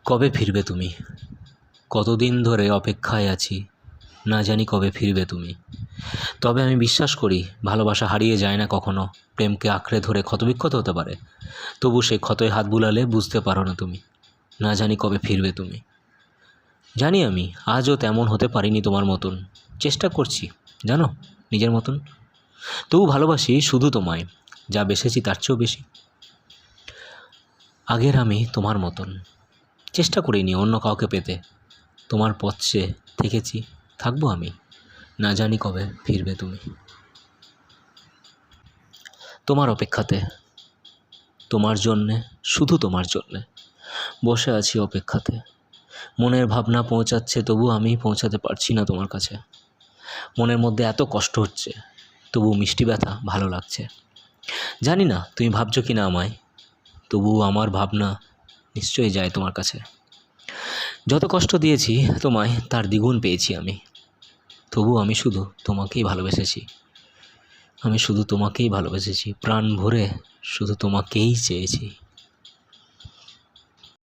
কবে ফিরবে তুমি? কতদিন ধরে অপেক্ষায় আছি, না জানি কবে ফিরবে তুমি। তবে আমি বিশ্বাস করি ভালোবাসা হারিয়ে যায় না কখনো, প্রেমকে আঁকড়ে ধরে ক্ষতবিক্ষত হতে পারে, তবু সেই ক্ষতয় হাত বুলালে বুঝতে পারো না তুমি। না জানি কবে ফিরবে তুমি। জানি আমি আজও তেমন হতে পারিনি তোমার মতন, চেষ্টা করছি জানো নিজের মতন। তবু ভালোবাসি শুধু তোমায়, যা বেসেছি তার চেয়েও বেশি। আগের আমি তোমার মতন চেষ্টা করিনি অন্য কাউকে পেতে, তোমার পথ চেয়ে থেকেছি, থাকবো আমি। না জানি কবে ফিরবে তুমি। তোমার অপেক্ষাতে, তোমার জন্যে, শুধু তোমার জন্যে বসে আছি অপেক্ষাতে। মনের ভাবনা পৌঁছাচ্ছে তবু আমি পৌঁছাতে পারছি না তোমার কাছে। মনের মধ্যে এত কষ্ট হচ্ছে, তবু মিষ্টি ব্যথা ভালো লাগছে। জানি না তুমি ভাবছো কি না আমায়, তবু আমার ভাবনা নিশ্চয়ই যায় তোমার কাছে। যত কষ্ট দিয়েছি তোমায় তার দ্বিগুণ পেয়েছি আমি, তবু আমি শুধু তোমাকেই ভালোবেসেছি। আমি শুধু তোমাকেই ভালোবেসেছি, প্রাণ ভরে শুধু তোমাকেই চেয়েছি।